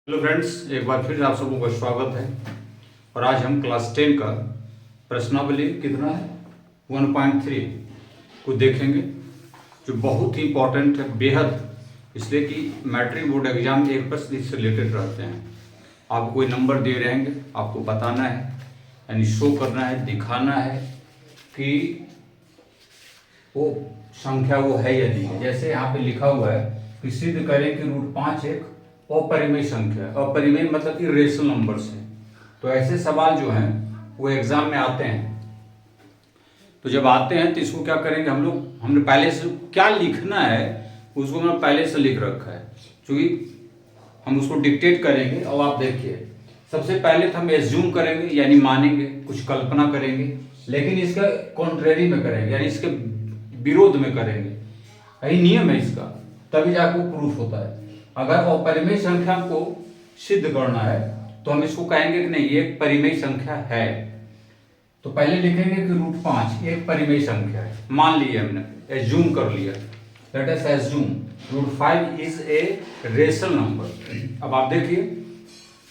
Hello friends, एक बार फिर आप सबों का स्वागत है। और आज हम क्लास 10 का प्रश्नावली कितना है 1.3 को देखेंगे, जो बहुत ही इम्पोर्टेंट है, बेहद, इसलिए कि मैट्रिक बोर्ड एग्जाम में एक प्रश्न इससे रिलेटेड रहते हैं। आपको कोई नंबर दे रहेंगे, आपको बताना है, यानी शो करना है, दिखाना है कि वो संख्या वो है या नहीं है। जैसे यहाँ पे लिखा हुआ है कि सिद्ध करें कि √5 एक अपरिमेय संख्या है। अपरिमेय मतलब कि रेशनल नंबर्स है। तो ऐसे सवाल जो हैं वो एग्जाम में आते हैं। तो जब आते हैं तो इसको क्या करेंगे हम लोग, हमने पहले से क्या लिखना है उसको हमने पहले से लिख रखा है, क्योंकि हम उसको डिक्टेट करेंगे। और आप देखिए, सबसे पहले तो हम एज्यूम करेंगे, यानी मानेंगे, कुछ कल्पना करेंगे, लेकिन इसका कॉन्ट्रेरी में करेंगे, यानी इसके विरोध में करेंगे। यही नियम है इसका, तभी जाकर प्रूफ होता है। अगर अपरिमेय संख्या को सिद्ध करना है तो हम इसको कहेंगे कि नहीं, ये एक परिमेय संख्या है। तो पहले लिखेंगे कि √5 एक परिमेय संख्या है। मान लिया हमने, एज्यूम कर लिया, let us assume √5 is a rational number. अब आप देखिए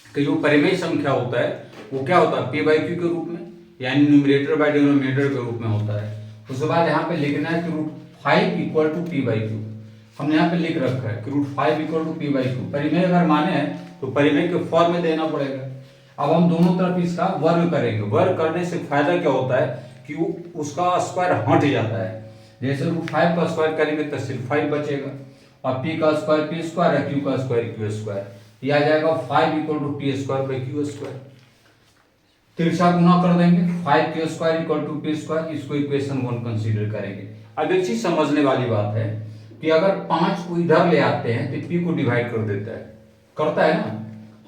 कि जो परिमेय संख्या होता है वो क्या होता है, p/q के रूप में, यानी न्यूमरेटर बाय डिनोमिनेटर के रूप में होता है। उसके बाद यहाँ पे लिखना है कि √5 = p/q। हमने यहाँ पे लिख रखा है कि √5 = p/q। परिमेय अगर माने हैं तो परिमेय के फॉर्म में देना पड़ेगा। अब हम दोनों तरफ इसका वर्ग करेंगे। वर्ग करने से फायदा क्या होता है कि उसका स्क्वायर हट जाता है। जैसे √5 का स्क्वायर करेंगे तो सिर्फ 5 बचेगा, और p का स्क्वायर p² है, q का स्क्वायर q²। ये आ जाएगा 5 = p²/q²। तिरछा गुना कर देंगे, 5q² = p²। इसको इक्वेशन 1 कंसीडर करेंगे। अब एक चीज समझने वाली बात है कि अगर 5 को इधर ले आते हैं तो p को डिवाइड कर देता है, करता है ना।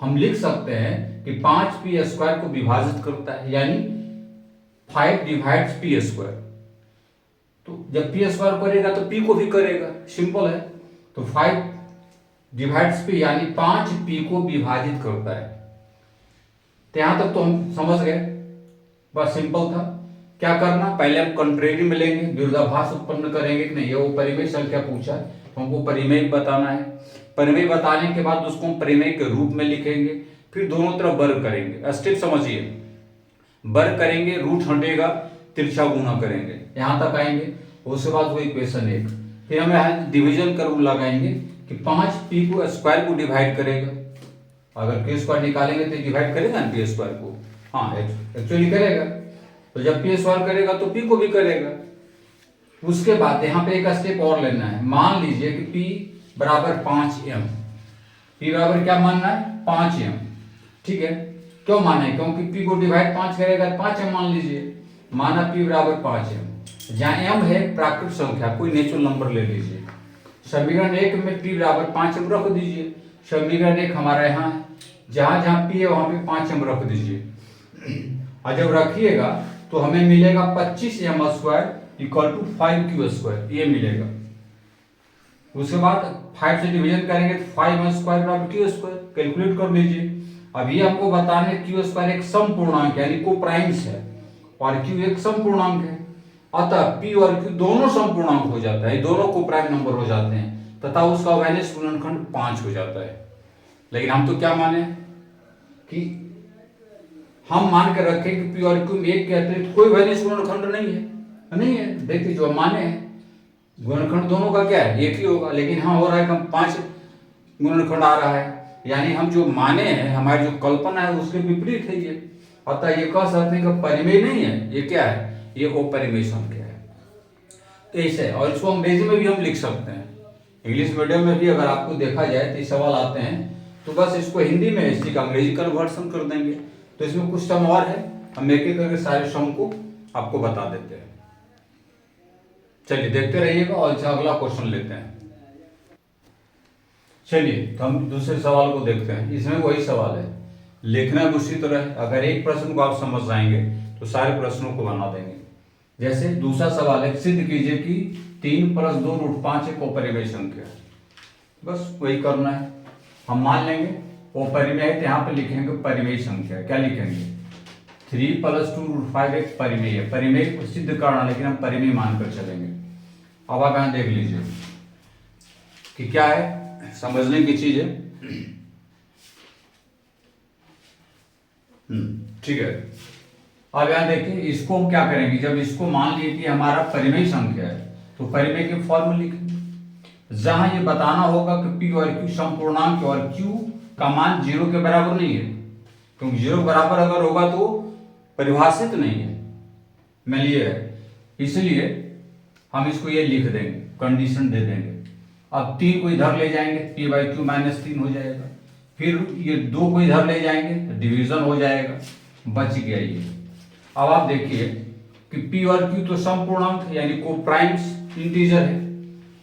हम लिख सकते हैं कि 5p² को विभाजित करता है, यानी 5 डिवाइड्स p²। तो जब p² करेगा तो p को भी करेगा, सिंपल है। तो 5 डिवाइड्स p, यानी 5p को विभाजित करता है। तो यहां तक तो हम समझ गए, बस सिंपल था। क्या करना, पहले हम कंट्रेरी में लेंगे, विरोधाभास उत्पन्न करेंगे कि नहीं, ये वो परिमेय संख्या पूछा है तो हमको परिमेय बताना है। परिमेय बताने के बाद उसको हम परिमेय के रूप में लिखेंगे, फिर दोनों तरफ वर्ग करेंगे। स्टेप समझिए, वर्ग करेंगे, रूट हटेगा, तिरछा गुना करेंगे, यहां तक आएंगे। उसके बाद वो इक्वेशन 1, फिर हम यहाँ डिविजन का रूल लगाएंगे कि 5p को स्क्वायर को डिवाइड करेगा। अगर p² निकालेंगे तो डिवाइड करेगा ना p² को, हाँ एक्चुअली करेगा। तो जब p² करेगा तो p को भी करेगा। उसके बाद यहाँ पे एक स्टेप और लेना है। मान लीजिए कि p = 5m। p बराबर क्या मानना है, 5m। ठीक है, क्यों माना है, क्योंकि p को डिवाइड 5 करेगा तो 5m मान लीजिए। माना p = 5m, जहाँ m है प्राकृत संख्या, कोई नेचुरल नंबर ले लीजिए। समीकरण 1 में p = 5m रख दीजिए। समीकरण 1 हमारा यहाँ है, जहां जहां p है वहां पे 5m रख दीजिए। और जब रखिएगा तो हमें मिलेगा 25m² = 5q², ये मिलेगा। उसके बाद 5 से डिवीजन करेंगे तो 5m² = q², कैलकुलेट कर लीजिए। अब ये आपको बताने q² एक सम पूर्णांक यानी को प्राइम्स है, और q एक सम पूर्णांक है। अतः p और q दोनों सम पूर्णांक हो जाता है, दोनों को प्राइम नंबर हो जाते हैं, तथा उसका वैनिश गुणनखंड 5 हो जाता है। लेकिन हम तो क्या माने कि हम मान के रखें कि p और q में एक के अतिरिक्त कोई वैनिश गुणनखंड नहीं है। देखिए जो माने हैं गुणनखंड दोनों का क्या है, एक ही होगा। लेकिन हाँ हो रहा है कि 5 गुणनखंड आ रहा है, यानी हम जो माने हैं, हमारी जो कल्पना है उसके विपरीत है ये। अतः ये कह सकते हैं कि परिमेय नहीं है, ये क्या है, ये अपरिमेय संख्या है। तो ऐसे, और इसको अंग्रेजी में भी हम लिख सकते हैं। इंग्लिश मीडियम में भी अगर आपको देखा जाए तो सवाल आते हैं, तो बस इसको हिंदी में इसी का अंग्रेजी कन्वर्सन कर देंगे। तो इसमें कुछ सम और है, हम एक एक करके सारे सम को आपको बता देते हैं। चलिए देखते रहिएगा, और अगला क्वेश्चन लेते हैं। चलिए तो हम दूसरे सवाल को देखते हैं। इसमें वही सवाल है, लिखना भी उसी तरह है। अगर एक प्रश्न को आप समझ जाएंगे तो सारे प्रश्नों को बना देंगे। जैसे दूसरा सवाल है, सिद्ध कीजिए कि 3 + 2 √5 एक अपरिमेय संख्या है। बस वही करना है। हम मान लेंगे वो परिमेय है तो यहाँ पे लिखेंगे परिमेय संख्या। क्या लिखेंगे, 3 + 2 √5 एक परिमेय है। परिमेय को सिद्ध करना, लेकिन हम परिमेय मानकर चलेंगे। अब आप यहाँ देख लीजिए कि क्या है, समझने की चीज है। ठीक है। अब यहाँ देखिए, इसको हम क्या करेंगे, जब इसको मान लीजिए कि हमारा परिमेय संख्या है तो परिमेय के फॉर्म लिखेंगे, जहां ये बताना होगा कि पी और क्यू समपूर्णांक और क्यू का मान 0 के बराबर नहीं है, क्योंकि 0 बराबर अगर होगा तो परिभाषित नहीं है, मैं लिए है, इसलिए हम इसको ये लिख देंगे, कंडीशन दे देंगे। अब 3 को इधर ले जाएंगे, पी बाई क्यू -3 हो जाएगा, फिर ये 2 को इधर ले जाएंगे, डिवीजन हो जाएगा, बच गया ये। अब आप देखिए कि पी और क्यू तो समपूर्णांक यानी को प्राइम्स इंटीजर है,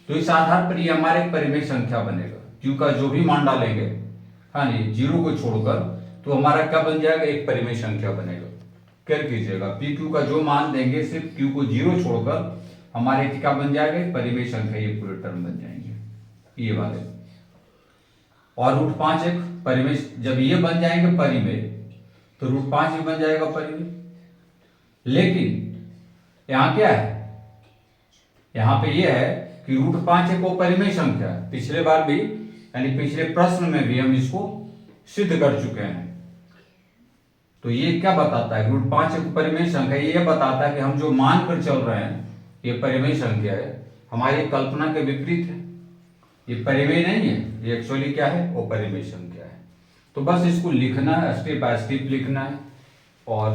तो इस आधार पर ये हमारे परिमेय संख्या बनेगा। क्यू का जो भी मान डालेंगे, हाँ जी, 0 को छोड़कर, तो हमारा क्या बन जाएगा, एक परिमेय संख्या बनेगा। क्या कीजिएगा, पी क्यू का जो मान देंगे सिर्फ क्यू को 0 छोड़कर हमारे क्या बन जाएगा, परिमेय संख्या, ये पूरे टर्म बन जाएंगे ये वाले। और √5 एक परिमेय, जब ये बन जाएंगे परिमेय तो √5 भी बन जाएगा परिमेय। लेकिन यहां क्या है, यहां पे ये है कि √5 एक वो परिमेय संख्या है, पिछले बार भी यानी पिछले प्रश्न में भी हम इसको सिद्ध कर चुके हैं। तो ये क्या बताता है, √5 एक परिमेय संख्या, ये बताता है कि हम जो मान कर चल रहे हैं ये परिमेय संख्या है, हमारी कल्पना के विपरीत है, ये परिमेय नहीं है, ये एक्चुअली क्या है, वो परिमेय संख्या है। तो बस इसको लिखना है, स्टेप बाय स्टेप लिखना है। और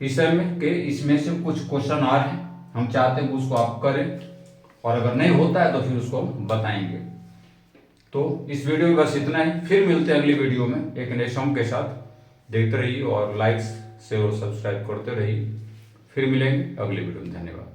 विषय में के इसमें से कुछ क्वेश्चन आ रहे हैं, हम चाहते हैं कि उसको आप करें, और अगर नहीं होता है तो फिर उसको हम बताएंगे। तो इस वीडियो में बस इतना ही, फिर मिलते हैं अगली वीडियो में एक नए सॉन्ग के साथ। देखते रहिए और लाइक्स शेयर और सब्सक्राइब करते रहिए। फिर मिलेंगे अगली वीडियो में। धन्यवाद।